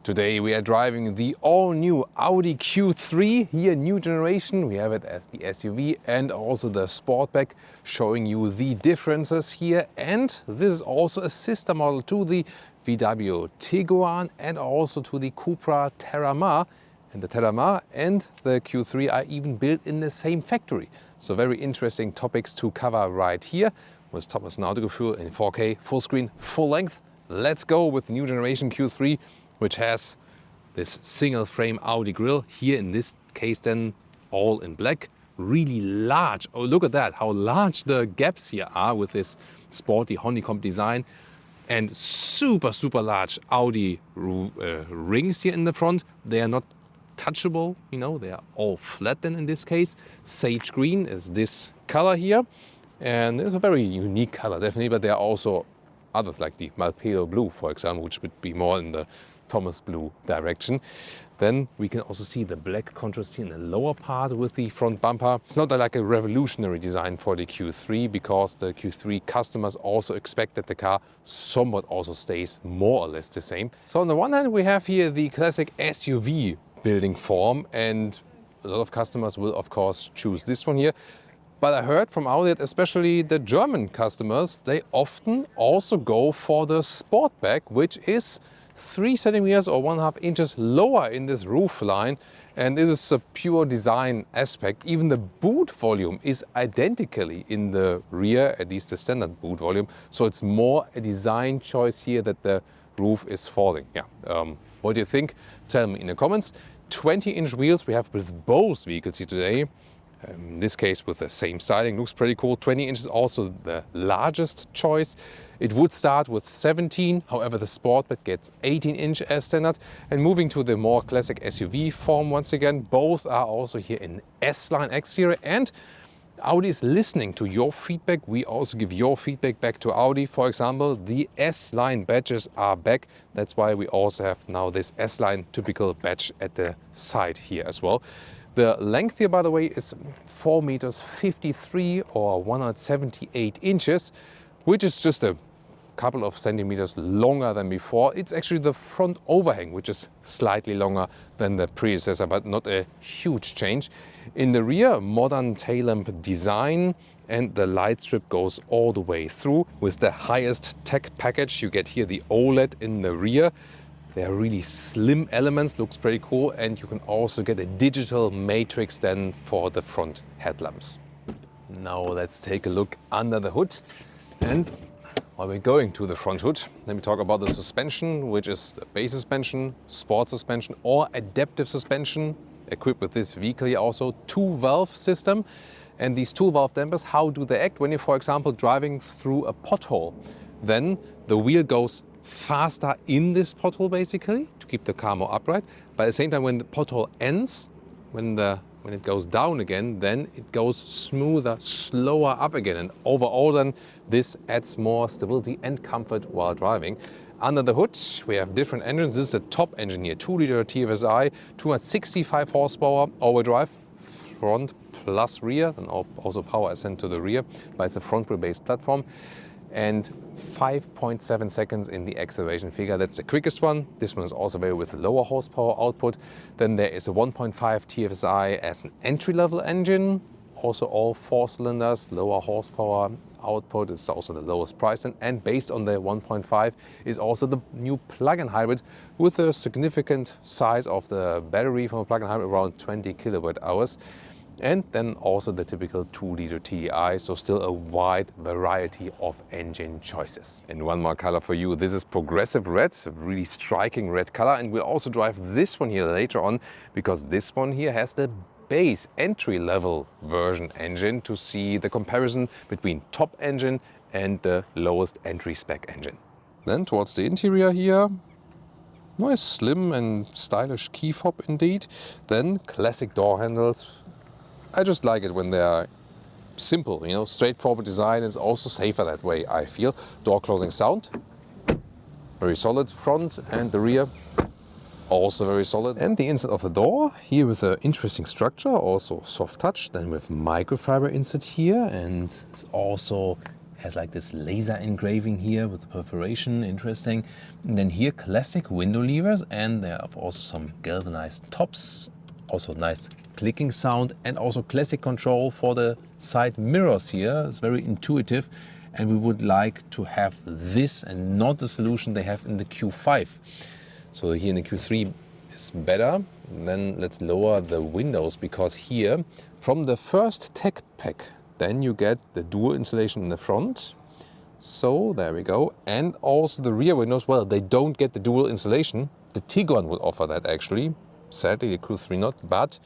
Today we are driving the all-new Audi Q3, here new generation. We have it as the SUV and also the Sportback, showing you the differences here. And this is also a sister model to the VW Tiguan and also to the Cupra Terramar. And the Terramar and the Q3 are even built in the same factory. So very interesting topics to cover right here with Thomas Autogefühl in 4K, full screen, full length. Let's go with the new generation Q3, which has this single frame Audi grille. Here in this case then all in black, really large. Oh, look at that, how large the gaps here are with this sporty honeycomb design. And super large Audi rings here in the front. They are not touchable, you know, they are all flat then in this case. Sage green is this color here. And it's a very unique color, definitely, but there are also others like the Malpelo blue, for example, which would be more in the Thomas blue direction. Then we can also see the black contrast here in the lower part with the front bumper. It's not like a revolutionary design for the Q3 because the Q3 customers also expect that the car somewhat also stays more or less the same. So on the one hand we have here the classic SUV building form, and a lot of customers will of course choose this one here. But I heard from Audi that especially the German customers, they often also go for the Sportback, which is 3 centimeters or 1.5 inches lower in this roof line. And this is a pure design aspect. Even the boot volume is identically in the rear, at least the standard boot volume. So it's more a design choice here that the roof is falling. Yeah. What do you think? Tell me in the comments. 20-inch wheels we have with both vehicles here today. In this case with the same styling, looks pretty cool. 20 inches also the largest choice. It would start with 17, however the Sportback gets 18 inch as standard. And moving to the more classic SUV form once again, both are also here in S-Line exterior, and Audi is listening to your feedback. We also give your feedback back to Audi. For example, the S-Line badges are back. That's why we also have now this S-Line typical badge at the side here as well. The length here, by the way, is 4 meters 53 or 178 inches, which is just a couple of centimeters longer than before. It's actually the front overhang, which is slightly longer than the predecessor, but not a huge change. In the rear, modern tail lamp design, and the light strip goes all the way through. With the highest tech package, you get here the OLED in the rear. They are really slim elements, looks pretty cool, and you can also get a digital matrix then for the front headlamps. Now let's take a look under the hood. And while we're going to the front hood, let me talk about the suspension, which is the base suspension, sport suspension or adaptive suspension, equipped with this vehicle here also, 2-valve system. And these 2-valve dampers, how do they act? When you're, for example, driving through a pothole, then the wheel goes faster in this pothole basically to keep the car more upright. But at the same time, when the pothole ends, when it goes down again, then it goes smoother, slower up again. And overall then this adds more stability and comfort while driving. Under the hood we have different engines. This is the top engine here, 2-liter TFSI, 265 horsepower, all-wheel drive, front plus rear, and also power is sent to the rear, but it's a front wheel based platform. And 5.7 seconds in the acceleration figure. That's the quickest one. This one is also available with lower horsepower output. Then there is a 1.5 TFSI as an entry-level engine. Also all 4 cylinders, lower horsepower output. It's also the lowest price. And based on the 1.5 is also the new plug-in hybrid with a significant size of the battery from a plug-in hybrid, around 20 kilowatt hours. And then also the typical 2-liter TDI, so still a wide variety of engine choices. And one more color for you. This is progressive red, a really striking red color. And we'll also drive this one here later on, because this one here has the base entry-level version engine to see the comparison between top engine and the lowest entry spec engine. Then towards the interior here, nice slim and stylish key fob indeed. Then classic door handles. I just like it when they are simple, you know, straightforward design. Is also safer that way, I feel. Door closing sound, very solid. Front and the rear, also very solid. And the inside of the door, here with an interesting structure, also soft touch. Then with microfiber insert here, and it's also Has like this laser engraving here with the perforation, interesting. And then here classic window levers, and there are also some galvanized tops. Also nice clicking sound, and also classic control for the side mirrors here. It's very intuitive, and we would like to have this and not the solution they have in the Q5. So here in the Q3 is better. And then let's lower the windows, because here from the first tech pack, then you get the dual insulation in the front. So there we go. And also the rear windows, well, they don't get the dual insulation. The Tiguan will offer that actually. Sadly, the Q3 not. But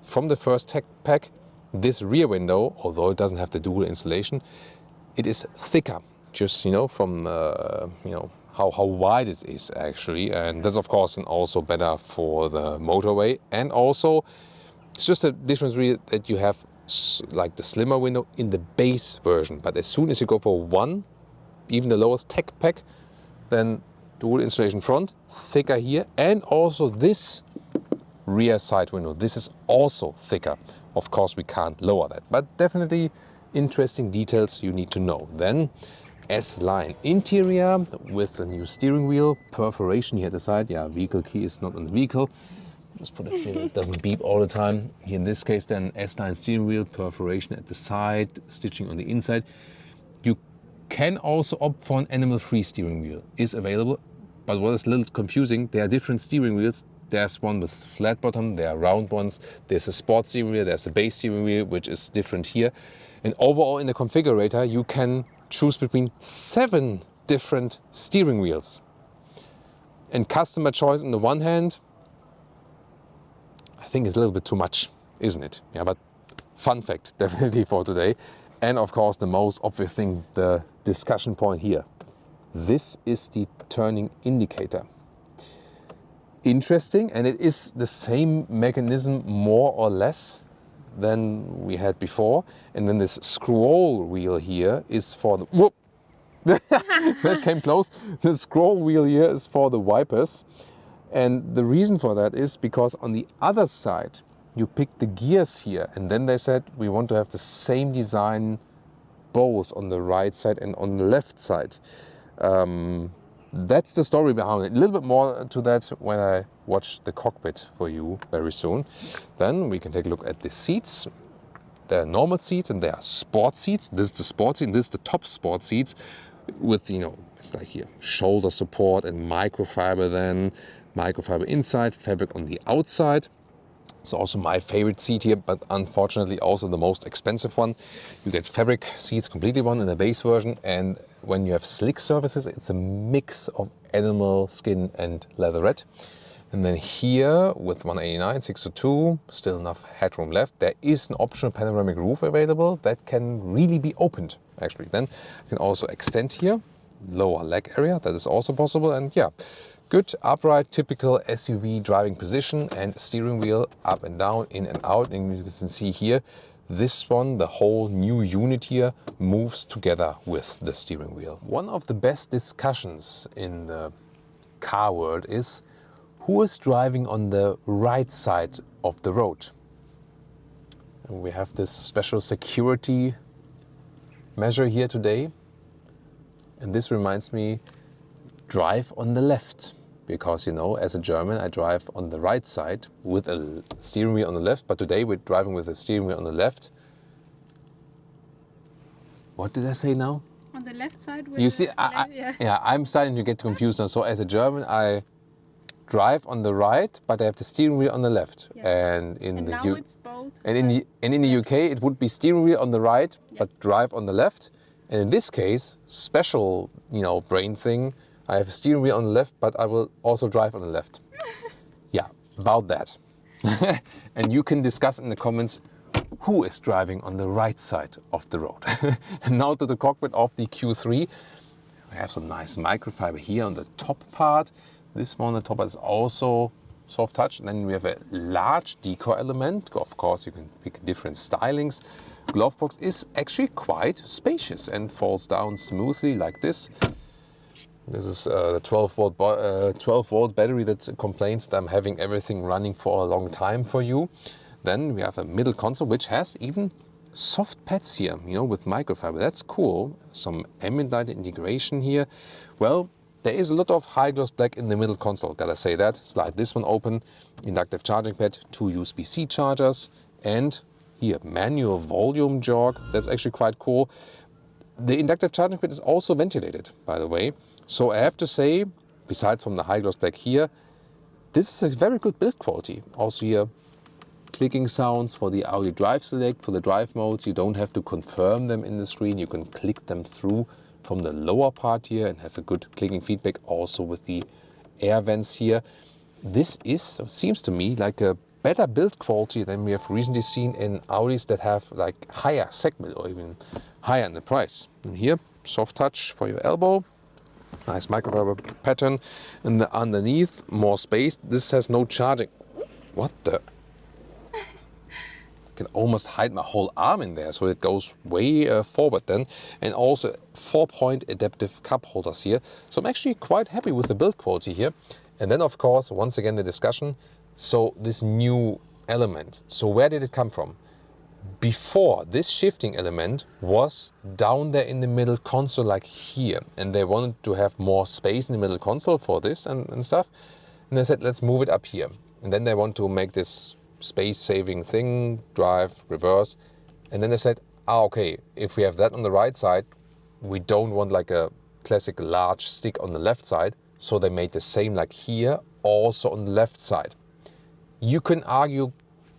from the first tech pack, this rear window, although it doesn't have the dual insulation, it is thicker. Just, you know, from, you know, how wide it is actually. And that's of course also better for the motorway. And also, it's just a difference really that you have like the slimmer window in the base version, but as soon as you go for one, even the lowest tech pack, then dual insulation front, thicker here, and also this rear side window, this is also thicker. Of course we can't lower that, but definitely interesting details you need to know. Then S-Line interior with the new steering wheel, perforation here at the side. Yeah, vehicle key is not on the vehicle. Just put it so it doesn't beep all the time. Here in this case then S-Line steering wheel, perforation at the side, stitching on the inside. You can also opt for an animal-free steering wheel. Is available, but what is a little confusing, there are different steering wheels. There's one with flat bottom, there are round ones. There's a sport steering wheel, there's a base steering wheel, which is different here. And overall in the configurator, you can choose between 7 different steering wheels. And customer choice on the one hand, I think it's a little bit too much, isn't it? Yeah, but fun fact, definitely for today. And of course, the most obvious thing, the discussion point here. This is the turning indicator. Interesting, and it is the same mechanism more or less than we had before. And then this scroll wheel here is for the, whoop, that came close. The scroll wheel here is for the wipers. And the reason for that is because on the other side, you pick the gears here, and then they said we want to have the same design both on the right side and on the left side. That's the story behind it. A little bit more to that when I watch the cockpit for you very soon. Then we can take a look at the seats. There are normal seats and there are sport seats. This is the sport seat and this is the top sport seats with, you know, it's like here, shoulder support and microfiber then. Microfiber inside, fabric on the outside. It's also my favorite seat here, but unfortunately also the most expensive one. You get fabric seats, completely one in the base version, and when you have slick surfaces, it's a mix of animal skin and leatherette. And then here with 189, 602, still enough headroom left. There is an optional panoramic roof available that can really be opened actually. Then you can also extend here, lower leg area, that is also possible, and yeah. Good upright, typical SUV driving position, and steering wheel up and down, in and out. And you can see here, this one, the whole new unit here, moves together with the steering wheel. One of the best discussions in the car world is who is driving on the right side of the road. And we have this special security measure here today. And this reminds me, drive on the left, because, you know, as a German I drive on the right side with a steering wheel on the left, but today we're driving with a steering wheel on the left. What did I say now? On the left side? You see, I'm starting to get confused now. So as a German I drive on the right, but I have the steering wheel on the left. Yes. And in and the now it's both. And in the UK it would be steering wheel on the right, but drive on the left. And in this case, special, you know, brain thing, I have a steering wheel on the left, but I will also drive on the left. Yeah, about that. And you can discuss in the comments who is driving on the right side of the road. And now to the cockpit of the Q3. We have some nice microfiber here on the top part. This one on the top is also soft touch. And then we have a large decor element. Of course, you can pick different stylings. Glove box is actually quite spacious and falls down smoothly like this. This is the 12 volt battery that complains that I'm having everything running for a long time for you. Then we have a middle console which has even soft pads here, you know, with microfiber. That's cool. Some ambient light integration here. Well, there is a lot of high gloss black in the middle console, gotta say that. Slide this one open, inductive charging pad, 2 USB-C chargers, and here, manual volume jog. That's actually quite cool. The inductive charging pad is also ventilated, by the way. So I have to say, besides from the high gloss black here, this is a very good build quality. Also here, clicking sounds for the Audi Drive Select, for the drive modes. You don't have to confirm them in the screen. You can click them through from the lower part here and have a good clicking feedback also with the air vents here. This seems to me like a better build quality than we have recently seen in Audis that have like higher segment or even higher in the price. And here, soft touch for your elbow. Nice microfiber pattern. And underneath, more space. This has no charging. What the? Can almost hide my whole arm in there, so it goes way forward then. And also 4-point adaptive cup holders here. So I'm actually quite happy with the build quality here. And then of course, once again, the discussion. So this new element, so where did it come from? Before, this shifting element was down there in the middle console like here. And they wanted to have more space in the middle console for this and stuff. And they said, let's move it up here. And then they want to make this space-saving thing, drive, reverse. And then they said, okay, if we have that on the right side, we don't want like a classic large stick on the left side. So they made the same like here, also on the left side. You can argue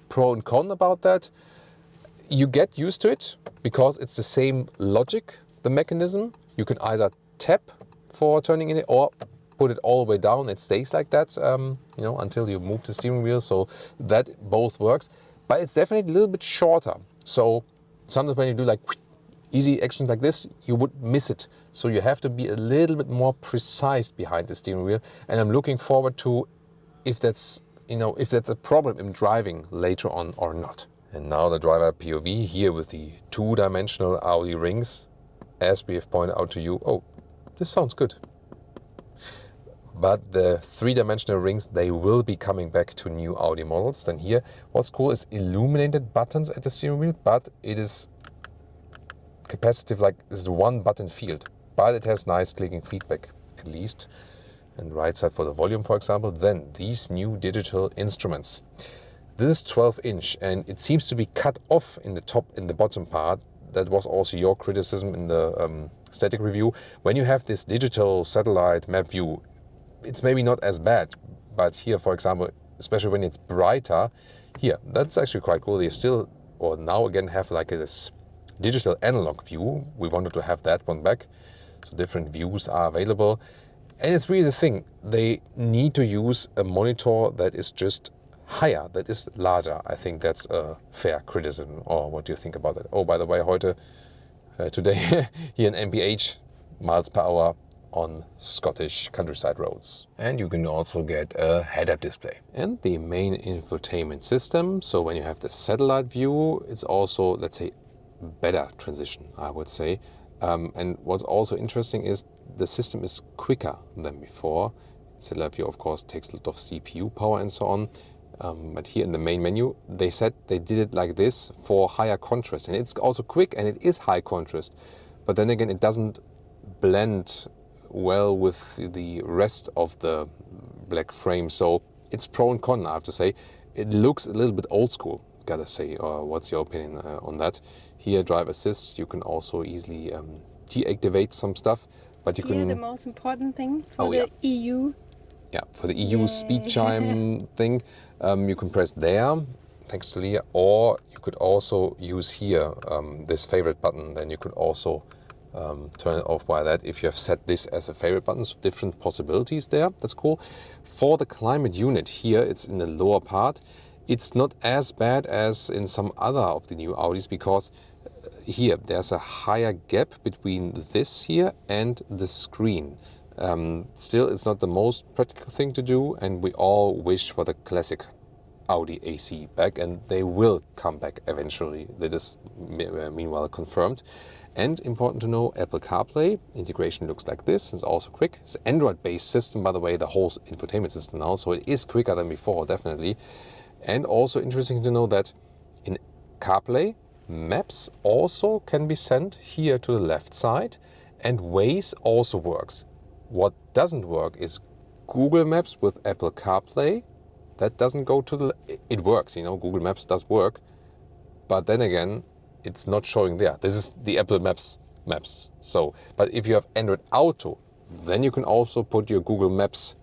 pro and con about that. You get used to it because it's the same logic, the mechanism. You can either tap for turning in it or put it all the way down. It stays like that, you know, until you move the steering wheel. So that both works, but it's definitely a little bit shorter. So sometimes when you do like easy actions like this, you would miss it. So you have to be a little bit more precise behind the steering wheel. And I'm looking forward to if that's, you know, if that's a problem in driving later on or not. And now the driver POV here with the 2-dimensional Audi rings, as we have pointed out to you. Oh, this sounds good. But the 3-dimensional rings, they will be coming back to new Audi models. Then here, what's cool is illuminated buttons at the steering wheel, but it is capacitive, like this is one button field, but it has nice clicking feedback at least. And right side for the volume, for example. Then these new digital instruments. This is 12-inch and it seems to be cut off in the top and the bottom part. That was also your criticism in the static review. When you have this digital satellite map view, it's maybe not as bad, but here, for example, especially when it's brighter, here, that's actually quite cool. You still, or now again, have like this digital analog view. We wanted to have that one back. So different views are available. And it's really the thing, they need to use a monitor that is just higher, that is larger. I think that's a fair criticism. Or what do you think about that? Oh, by the way, today, here in MPH, miles per hour on Scottish countryside roads. And you can also get a head-up display. And the main infotainment system. So when you have the satellite view, it's also, let's say, better transition, I would say. And what's also interesting is the system is quicker than before. Satellite view, of course, takes a lot of CPU power and so on. But here in the main menu, they said they did it like this for higher contrast. And it's also quick and it is high contrast. But then again, it doesn't blend well with the rest of the black frame. So it's pro and con, I have to say. It looks a little bit old school, gotta say. What's your opinion on that? Here, drive assist, you can also easily deactivate some stuff. But you can... the most important thing for the EU. Yeah, for the EU speed chime thing, you can press there, thanks to Leah, or you could also use here this favorite button. Then you could also turn it off by that if you have set this as a favorite button. So different possibilities there. That's cool. For the climate unit here, it's in the lower part. It's not as bad as in some other of the new Audis because here there's a higher gap between this here and the screen. Still, it's not the most practical thing to do, and we all wish for the classic Audi AC back, and they will come back eventually. That is meanwhile confirmed. And important to know, Apple CarPlay integration looks like this. It's also quick. It's an Android-based system, by the way, the whole infotainment system now, so it is quicker than before, definitely. And also interesting to know that in CarPlay, Maps also can be sent here to the left side, and Waze also works. What doesn't work is Google Maps with Apple CarPlay. That doesn't go to the... It works, you know, Google Maps does work. But then again, it's not showing there. This is the Apple Maps. So, but if you have Android Auto, then you can also put your Google Maps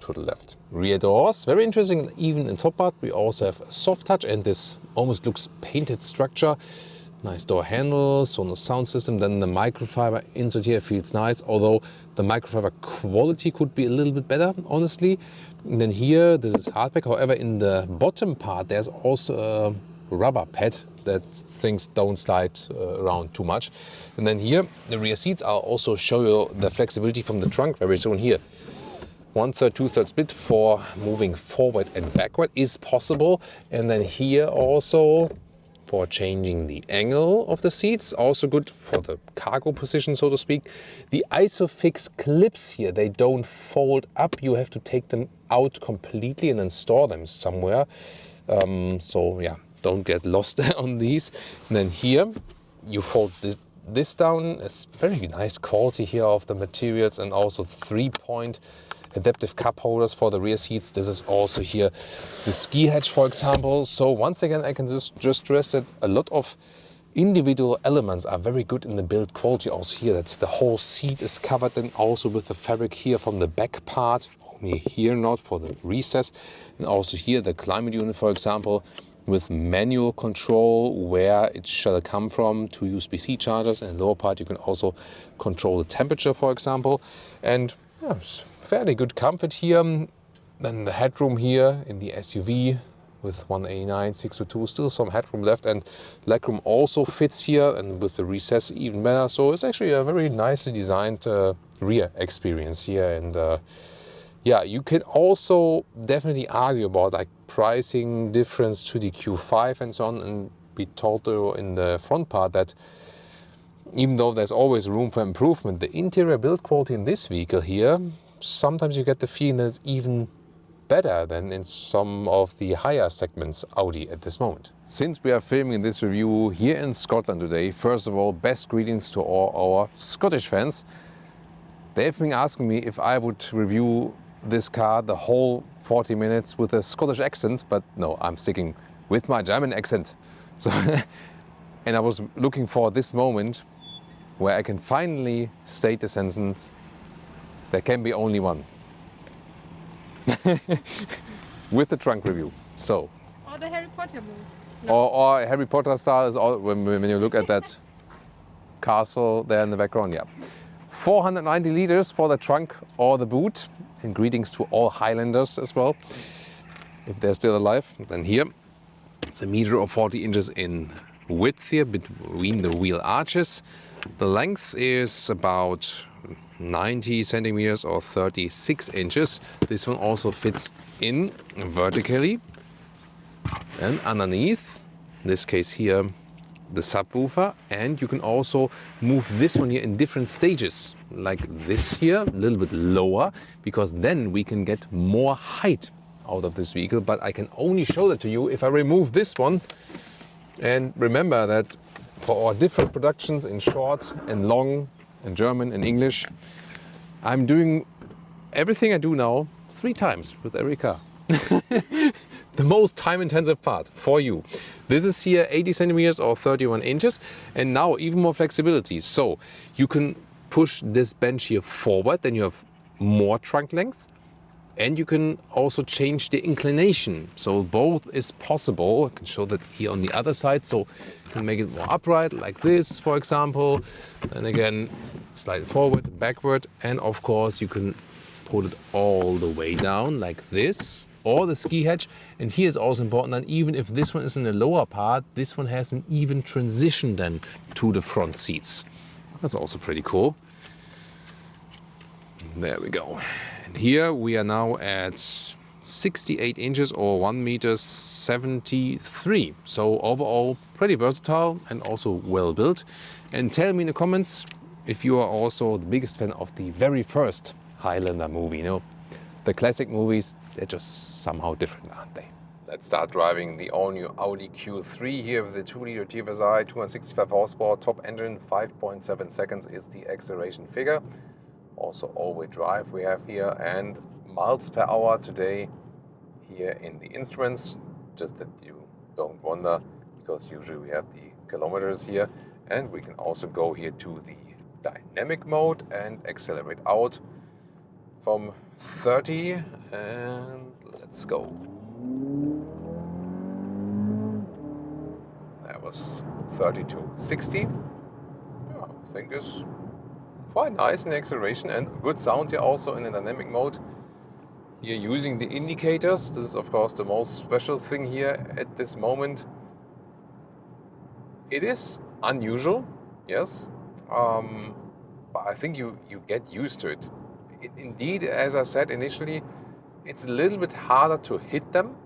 to the left. Rear doors, very interesting. Even in top part, we also have soft touch, and this almost looks painted structure. Nice door handles, Sonos sound system. Then the microfiber insert here feels nice, although the microfiber quality could be a little bit better, honestly. And then here, this is hardback. However, in the bottom part, there's also a rubber pad that things don't slide around too much. And then here, the rear seats, I'll also show you the flexibility from the trunk very soon here. 1/3, 2/3 split for moving forward and backward is possible. And then here also for changing the angle of the seats, also good for the cargo position, so to speak. The ISOFIX clips here, they don't fold up. You have to take them out completely and then store them somewhere. So yeah, don't get lost on these. And then here you fold this down. It's very nice quality here of the materials, and also 3-point adaptive cup holders for the rear seats. This is also here the ski hatch, for example. So once again, I can just stress that a lot of individual elements are very good in the build quality. Also here, that the whole seat is covered, and also with the fabric here from the back part, only here not for the recess. And also here the climate unit, for example, with manual control where it shall come from, 2 USB-C chargers. And lower part you can also control the temperature, for example. And yeah, fairly good comfort here. Then the headroom here in the SUV with 189, 602, still some headroom left, and legroom also fits here, and with the recess even better. So it's actually a very nicely designed rear experience here. And yeah, you can also definitely argue about like pricing difference to the Q5 and so on. And we told you in the front part that even though there's always room for improvement, the interior build quality in this vehicle here, sometimes you get the feeling that it's even better than in some of the higher segments Audi at this moment. Since we are filming this review here in Scotland today, first of all, best greetings to all our Scottish fans. They've been asking me if I would review this car the whole 40 minutes with a Scottish accent, but no, I'm sticking with my German accent. So, and I was looking for this moment where I can finally state the sentence, there can be only one. With the trunk review. So. Or the Harry Potter movie. No. Or Harry Potter style is all, when you look at that castle there in the background, yeah. 490 liters for the trunk or the boot. And greetings to all Highlanders as well, if they're still alive. Then here, it's 1.40 meters in width here between the wheel arches. The length is about 90 centimeters or 36 inches. This one also fits in vertically. And underneath, in this case here, the subwoofer. And you can also move this one here in different stages, like this here, a little bit lower, because then we can get more height out of this vehicle. But I can only show that to you if I remove this one. And remember that for our different productions in short and long, in German and English, I'm doing everything I do now 3 times with every car. The most time-intensive part for you. This is here 80 centimeters or 31 inches, and now even more flexibility. So you can push this bench here forward, then you have more trunk length, and you can also change the inclination. So both is possible. I can show that here on the other side. So you can make it more upright, like this, for example. And again, slide it forward, backward, and of course you can put it all the way down like this, or the ski hatch. And here is also important that even if this one is in the lower part, this one has an even transition then to the front seats. That's also pretty cool. There we go. And here we are now at 68 inches or 1.73 meters. So overall pretty versatile and also well built. And tell me in the comments if you are also the biggest fan of the very first Highlander movie. You know, the classic movies, they're just somehow different, aren't they? Let's start driving the all-new Audi Q3 here with the 2-liter TFSI, 265 horsepower, top engine, 5.7 seconds is the acceleration figure. Also all-wheel drive we have here, and miles per hour today here in the instruments, just that you don't wonder, because usually we have the kilometers here. And we can also go here to the dynamic mode and accelerate out from 30, and let's go. That was 30 to 60. Yeah, I think is quite nice in the acceleration, and good sound here also in the dynamic mode. Here using the indicators, this is of course the most special thing here at this moment. It is unusual, yes, but I think you get used to it. Indeed, as I said initially, it's a little bit harder to hit them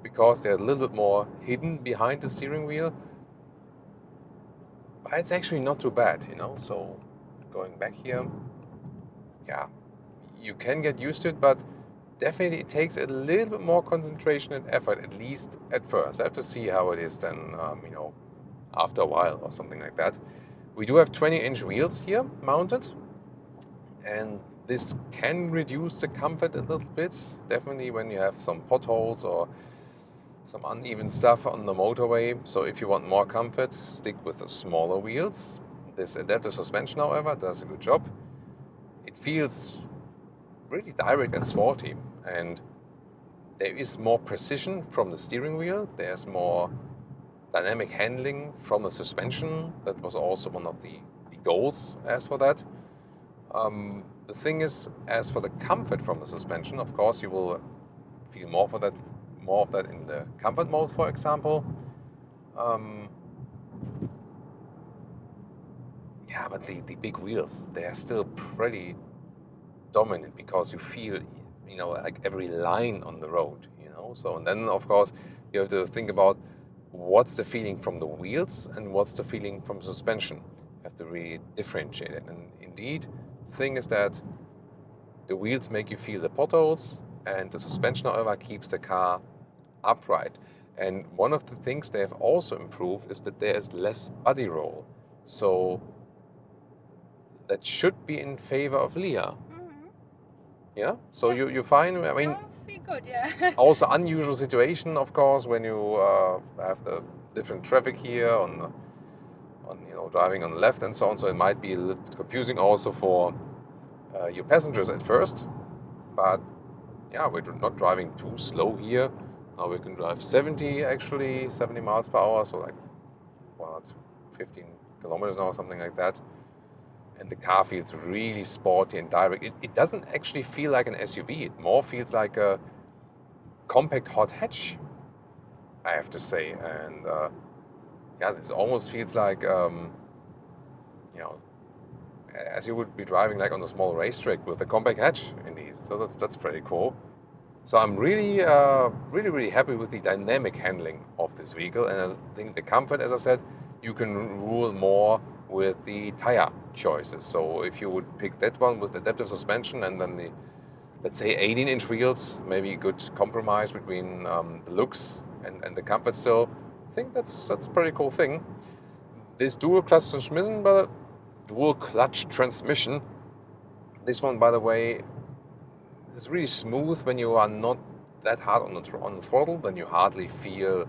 because they're a little bit more hidden behind the steering wheel. But it's actually not too bad, you know. So going back here, yeah, you can get used to it, but definitely it takes a little bit more concentration and effort, at least at first. I have to see how it is then, you know, after a while or something like that. We do have 20-inch wheels here mounted, and this can reduce the comfort a little bit, definitely when you have some potholes or some uneven stuff on the motorway. So if you want more comfort, stick with the smaller wheels. This adaptive suspension, however, does a good job. It feels really direct and sporty, and there is more precision from the steering wheel. There's more dynamic handling from the suspension. That was also one of the goals as for that. The thing is, as for the comfort from the suspension, of course you will feel more of that in the comfort mode, for example. Yeah, but the big wheels, they are still pretty dominant because you feel, you know, like every line on the road, you know. So, and then of course you have to think about what's the feeling from the wheels and what's the feeling from suspension. You have to really differentiate it. And indeed, the thing is that the wheels make you feel the potholes, and the suspension, however, keeps the car upright. And one of the things they have also improved is that there is less body roll. So that should be in favor of Leah. Mm-hmm. Yeah? So yeah. You find, I mean, feel good, yeah. Also unusual situation, of course, when you have the different traffic here on you know, driving on the left and so on. So it might be a little bit confusing also for your passengers at first. But yeah, we're not driving too slow here. Now we can drive 70 miles per hour. So like, what, 15 kilometers an hour, something like that. And the car feels really sporty and direct. It doesn't actually feel like an SUV. It more feels like a compact hot hatch, I have to say. And yeah, this almost feels like, you know, as you would be driving like on a small racetrack with a compact hatch in these. So that's pretty cool. So I'm really, really happy with the dynamic handling of this vehicle. And I think the comfort, as I said, you can rule more with the tire choices. So if you would pick that one with adaptive suspension and then the, let's say, 18-inch wheels, maybe a good compromise between the looks and the comfort still, I think that's a pretty cool thing. This dual clutch transmission, this one, by the way, is really smooth when you are not that hard on the throttle. Then you hardly feel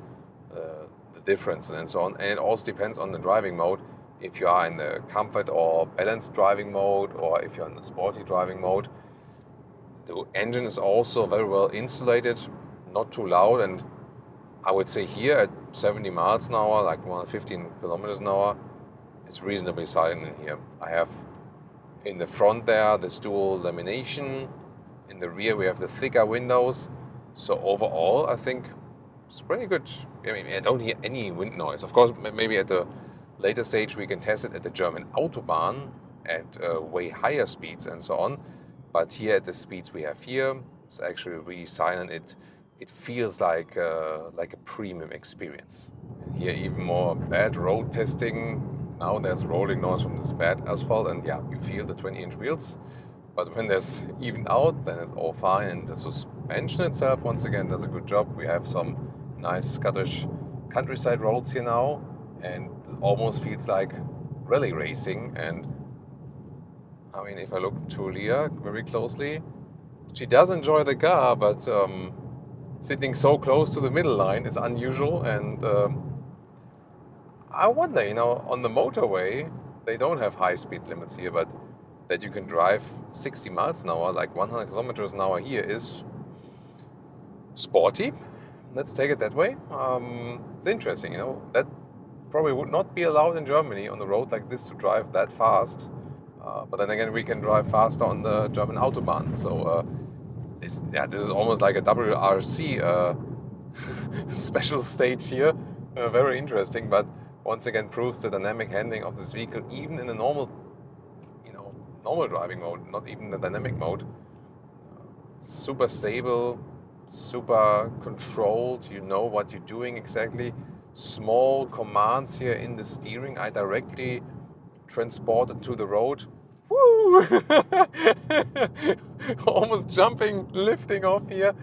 the difference and so on. And it also depends on the driving mode. If you are in the comfort or balanced driving mode, or if you're in the sporty driving mode. The engine is also very well insulated, not too loud, and I would say here at 70 miles an hour, like 115 kilometers an hour, it's reasonably silent in here. I have in the front there this dual lamination. In the rear we have the thicker windows. So overall, I think it's pretty good. I mean, I don't hear any wind noise. Of course, maybe at the later stage we can test it at the German Autobahn at way higher speeds and so on. But here at the speeds we have here, it's actually really silent. It feels like a premium experience. Here even more bad road testing. Now there's rolling noise from this bad asphalt, and yeah, you feel the 20-inch wheels. But when there's even out, then it's all fine, and the suspension itself, once again, does a good job. We have some nice Scottish countryside roads here now, and it almost feels like rally racing. And I mean, if I look to Leah very closely, she does enjoy the car, but sitting so close to the middle line is unusual. And I wonder, you know, on the motorway, they don't have high speed limits here, but that you can drive 60 miles an hour, like 100 kilometers an hour here, is sporty. Let's take it that way. It's interesting, you know, that probably would not be allowed in Germany on the road like this to drive that fast. But then again, we can drive faster on the German Autobahn. So this is almost like a WRC special stage here. Very interesting, but once again proves the dynamic handling of this vehicle, even in a normal driving mode, not even the dynamic mode. Super stable, super controlled. You know what you're doing exactly. Small commands here in the steering. I directly transported to the road. Woo! Almost jumping, lifting off here.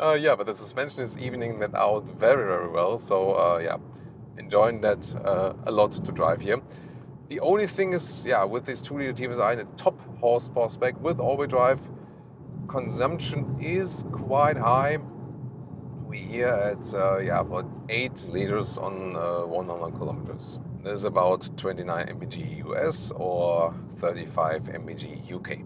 Yeah, but the suspension is evening that out very, very well. So yeah, enjoying that a lot to drive here. The only thing is, yeah, with this 2-liter TFSI, the top horsepower spec with all-wheel drive, consumption is quite high. We here at about 8 liters on 100 kilometers. This is about 29 mpg US or 35 mpg UK.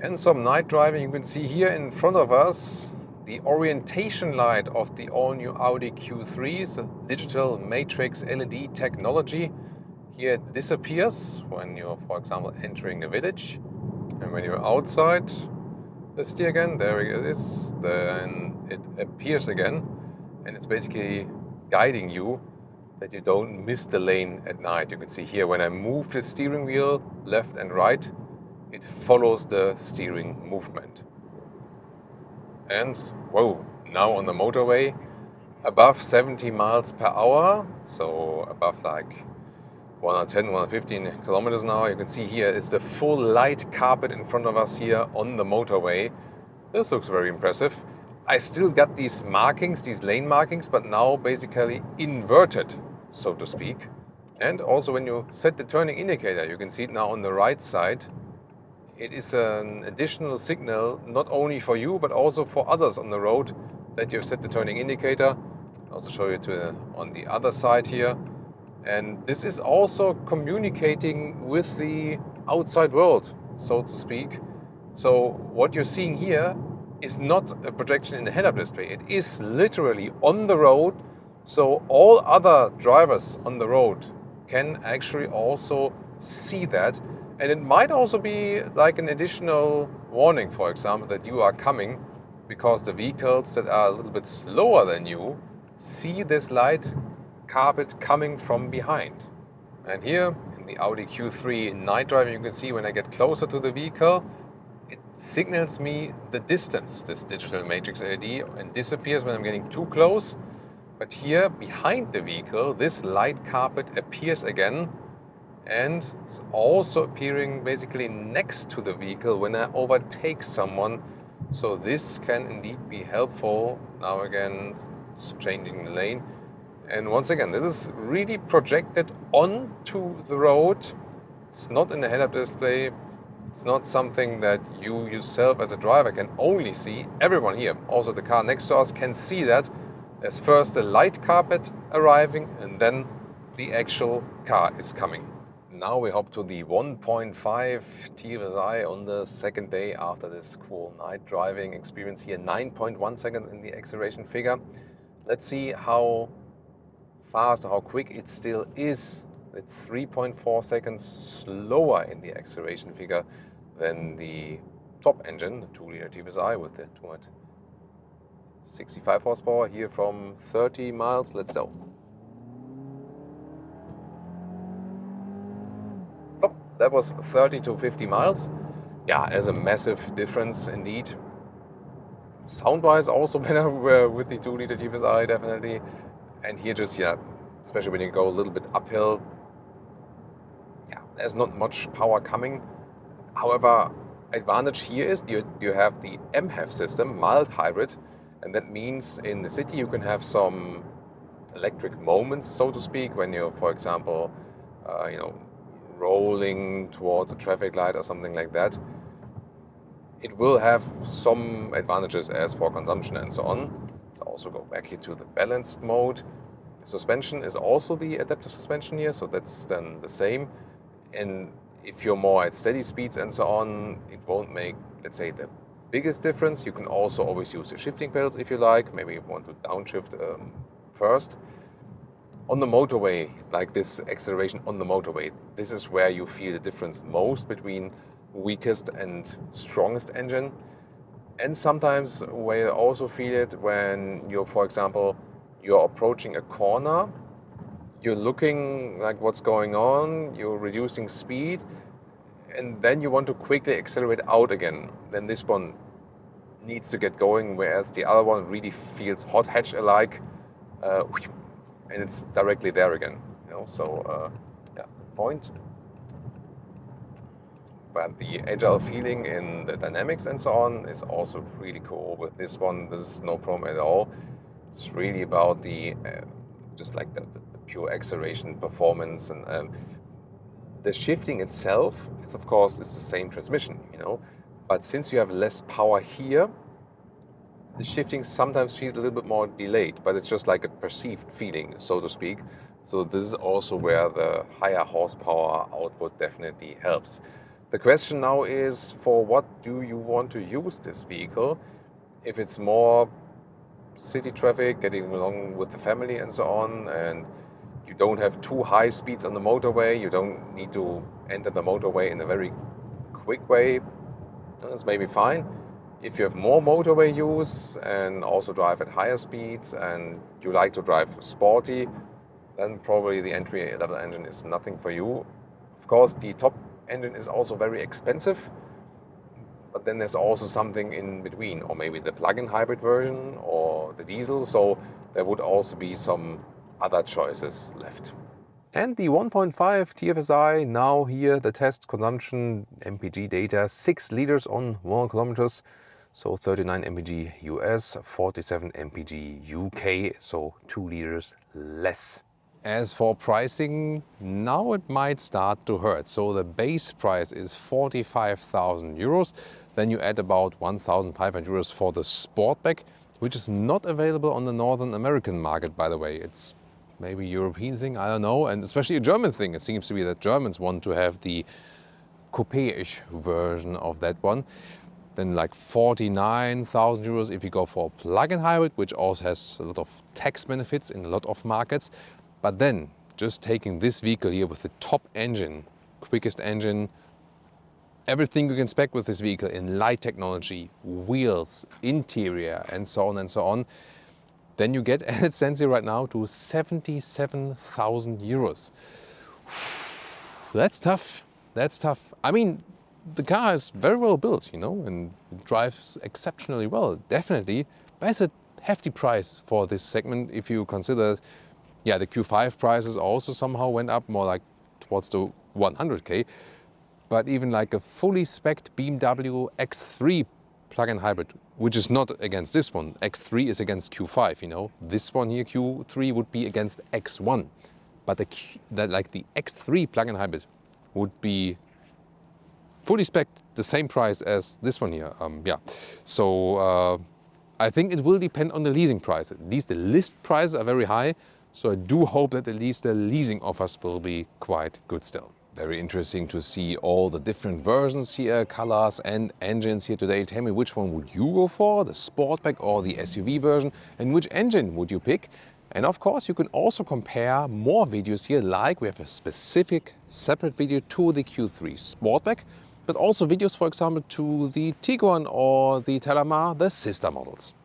And some night driving, you can see here in front of us the orientation light of the all-new Audi Q3 is a digital Matrix LED technology. Here it disappears when you're, for example, entering a village. And when you're outside the steer again, there it is, then it appears again. And it's basically guiding you that you don't miss the lane at night. You can see here when I move the steering wheel left and right, it follows the steering movement. And whoa, now on the motorway, above 70 miles per hour, so above like 110, 115 kilometers an hour. You can see here is the full light carpet in front of us here on the motorway. This looks very impressive. I still got these markings, these lane markings, but now basically inverted, so to speak. And also when you set the turning indicator, you can see it now on the right side. It is an additional signal, not only for you, but also for others on the road, that you've set the turning indicator. I'll also show you on the other side here. And this is also communicating with the outside world, so to speak. So what you're seeing here is not a projection in the head-up display. It is literally on the road. So all other drivers on the road can actually also see that. And it might also be like an additional warning, for example, that you are coming, because the vehicles that are a little bit slower than you see this light carpet coming from behind. And here in the Audi Q3 night driving, you can see when I get closer to the vehicle, it signals me the distance, this digital Matrix LED, and disappears when I'm getting too close. But here behind the vehicle, this light carpet appears again, and it's also appearing basically next to the vehicle when I overtake someone. So this can indeed be helpful. Now again, it's changing the lane. And once again, this is really projected onto the road. It's not in the head-up display. It's not something that you yourself as a driver can only see. Everyone here, also the car next to us, can see that. There's first the light carpet arriving, and then the actual car is coming. Now we hop to the 1.5 TFSI on the second day after this cool night driving experience here. 9.1 seconds in the acceleration figure. Let's see how fast or how quick it still is. It's 3.4 seconds slower in the acceleration figure than the top engine, the 2-liter TFSI with the 265 horsepower here from 30 miles. Let's go. Oh, that was 30 to 50 miles. Yeah, there's a massive difference indeed. Sound-wise also better with the 2-liter TFSI, definitely. And here just, yeah, especially when you go a little bit uphill, yeah, there's not much power coming. However, advantage here is you have the MHEV system, mild hybrid, and that means in the city you can have some electric moments, so to speak, when you're, for example, rolling towards a traffic light or something like that. It will have some advantages as for consumption and so on. Let's also go back here to the balanced mode. Suspension is also the adaptive suspension here, so that's then the same. And if you're more at steady speeds and so on, it won't make, let's say, the biggest difference. You can also always use the shifting pedals if you like. Maybe you want to downshift first. On the motorway, like this acceleration on the motorway, this is where you feel the difference most between weakest and strongest engine. And sometimes where you also feel it when you're, for example, you're approaching a corner, you're looking like what's going on, you're reducing speed, and then you want to quickly accelerate out again. Then this one needs to get going, whereas the other one really feels hot hatch alike, and it's directly there again. So point. But the agile feeling in the dynamics and so on is also really cool. With this one, this is no problem at all. It's really about the just like the pure acceleration performance, and the shifting itself is, of course, it's the same transmission, but since you have less power here, the shifting sometimes feels a little bit more delayed, but it's just like a perceived feeling, so to speak. So this is also where the higher horsepower output definitely helps. The question now is, for what do you want to use this vehicle? If it's more city traffic, getting along with the family and so on, and you don't have too high speeds on the motorway, you don't need to enter the motorway in a very quick way, that's maybe fine. If you have more motorway use and also drive at higher speeds and you like to drive sporty, then probably the entry-level engine is nothing for you. Of course, the top engine is also very expensive, but then there's also something in between, or maybe the plug-in hybrid version or the diesel, so there would also be some other choices left. And the 1.5 TFSI, now here the test consumption MPG data, 6 liters on 100 kilometers, so 39 mpg US, 47 mpg UK, so 2 liters less. As for pricing, now it might start to hurt. So the base price is 45,000 euros. Then you add about 1,500 euros for the Sportback, which is not available on the Northern American market, by the way. It's maybe a European thing, I don't know, and especially a German thing. It seems to be that Germans want to have the coupe-ish version of that one. Then like 49,000 euros if you go for a plug-in hybrid, which also has a lot of tax benefits in a lot of markets. But then, just taking this vehicle here with the top engine, quickest engine, everything you can expect with this vehicle in light technology, wheels, interior, and so on, then you get, and it stands here right now, to 77,000 euros. That's tough. That's tough. I mean, the car is very well built, and it drives exceptionally well, definitely. But it's a hefty price for this segment if you consider. Yeah, the Q5 prices also somehow went up more like towards the 100K. But even like a fully spec'd BMW X3 plug-in hybrid, which is not against this one. X3 is against Q5, This one here, Q3, would be against X1. But the X3 plug-in hybrid would be fully spec'd the same price as this one here. So I think it will depend on the leasing price. At least the list prices are very high. So I do hope that at least the leasing offers will be quite good still. Very interesting to see all the different versions here, colors and engines here today. Tell me, which one would you go for, the Sportback or the SUV version, and which engine would you pick? And of course, you can also compare more videos here, like we have a specific separate video to the Q3 Sportback, but also videos, for example, to the Tiguan or the Telamar, the sister models.